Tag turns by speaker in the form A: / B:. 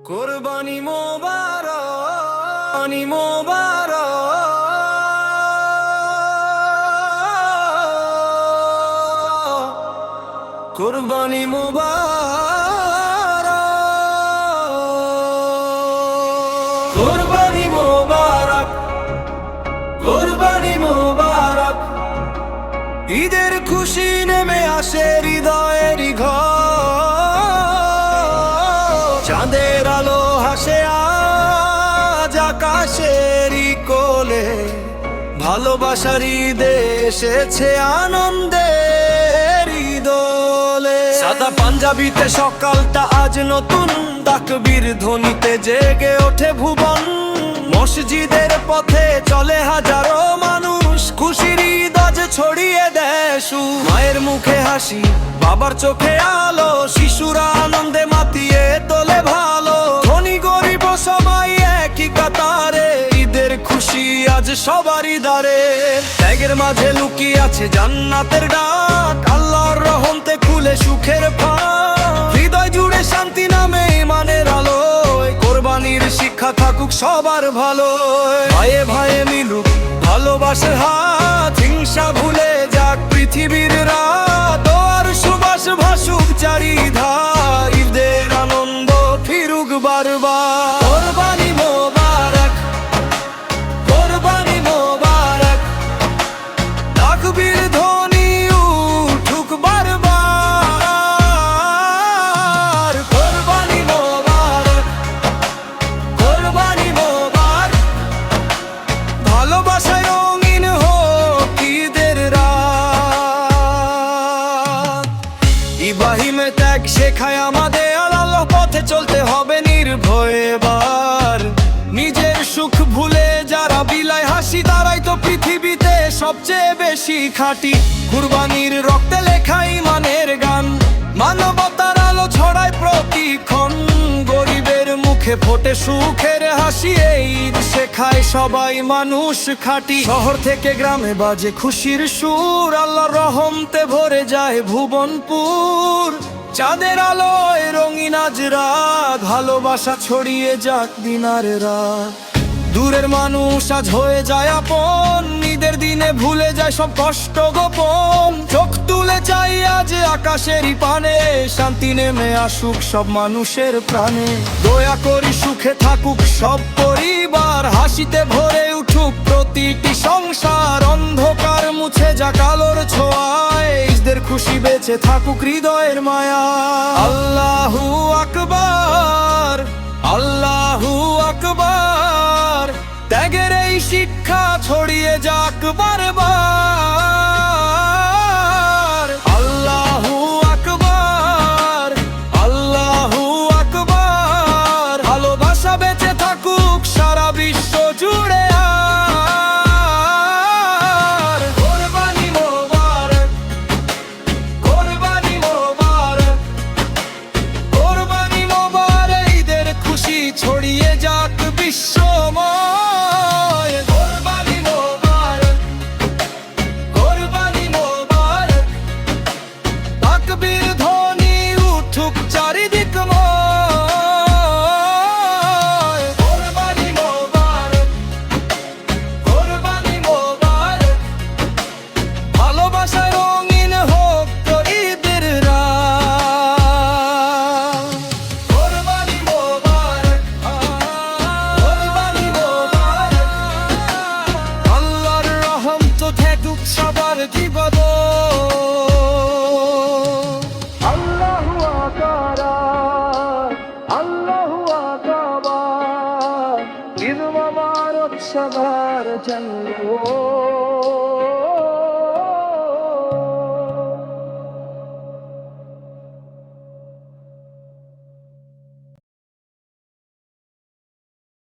A: কুরবানি মোবারক, কুরবানি মোবারক, কুরবানি মোবারক, কুরবানি মোবারক। ঈদের খুশি নেমে আসে হৃদয়ের ঘর, চাঁদের আলো হাসে আজ আকাশেরই কোলে। ভালোবাসার ঈদে এসেছে আনন্দের দোলে। সাদা পাঞ্জাবিতে সকালটা আজ নতুন, তাকবীর ধ্বনিতে জেগে ওঠে ভুবন। মসজিদের পথে চলে হাজারো মানুষ, খুশির ঈদ আজ ছড়িয়ে দেয় সুর। মায়ের মুখে হাসি, বাবার চোখে আলো, শিশুরা আনন্দে মাতিয়ে তোলে ভালো। ধনী গরিব সবাই একই কাতারে, ঈদের খুশি আজ সবারই দ্বারে। ত্যাগের মাঝে লুকিয়ে আছে জান্নাতের ডাক, আল্লাহর রহমতে খুলে সুখের ফাঁক। হৃদয় জুড়ে শান্তি নামে ইমানের আলো, কোরবানির শিক্ষা থাকুক সবার ভালো। ভাইয়ে ভাইয়ে মিলুক ভালোবাসার হাত, হিংসা ভুলে যাক পৃথিবীর রাত। আর সুবাস ভাসুক চারিধার, ঈদের আনন্দ ফিরুক বারবার। কুরবানি মোবারক, কুরবানি মোবারক, তাকবীর ধ্বনি উঠুক বারবার। কুরবানি মোবারক, কুরবানি মোবারক, ভালোবাসায় রঙিন হোক ঈদের রাত। ইব্রাহিমের ত্যাগ শেখায় আমাদের, আল্লাহর পথে চলতে হবে নির্ভয়ে। এবার নিজের সুখ ভুলে যারা বিলায় হাসি, তারাই তো পৃথিবীতে সবচেয়ে বেশি খাঁটি। কুরবানির রক্তে লেখা ইমানের গান, মানবতার আলো ছড়ায় প্রতিক্ষণ। গরিবের মুখে ফোটে সুখের হাসি, এই ঈদ শেখায় সবাই মানুষ খাঁটি। শহর থেকে গ্রামে বাজে খুশির সুর, আল্লাহর রহমতে ভরে যায় ভুবনপুর। চাঁদের আলোয় রঙিন আজ রাত, ভালোবাসা ছড়িয়ে যাক দিনার রাত। দূরের মানুষ আজ হয়ে যায় আপন, ঈদের দিনে ভুলে যায় সব কষ্ট গোপন। চোখ তুলে চাই আজ আকাশেরই পানে, শান্তি নেমে আসুক সব মানুষের প্রাণে। দয়া করি সুখে থাকুক সব পরিবার, হাসিতে ভরে উঠুক প্রতিটি সংসার। অন্ধকার মুছে যাক আলোর ছোঁয়ায়, ঈদের খুশি বেঁচে থাকুক হৃদয়ের মায়া। আল্লাহু আকবার, আল্লাহু আকবার, ত্যাগের এই শিক্ষা ছড়িয়ে যাক বারবার। আল্লাহু আকবার, আল্লাহু আকবার, ভালোবাসা বেঁচে থাকুক সারা বিশ্ব জুড়ে আর। কুরবানি মোবারক, কুরবানি মোবারক, কুরবানি মোবারক, ঈদের খুশি ছড়িয়ে যাক বিশ্বময়। কুরবানি মোবারক, কুরবানি মোবারক, তাকবীর ধ্বনি উঠুক চারিদিকময়। কুরবানি মোবারক, কুরবানি মোবারক, ভালোবাসায় রঙিন হোক তো ঈদের রাত। কুরবানি মোবারক, কুরবানি মোবারক, আল্লাহর রহমত থাকুক সবার জীবনে। আল্লাহু আকবার, আল্লাহু আকবার, ঈদ মোবারক সবার জন্য।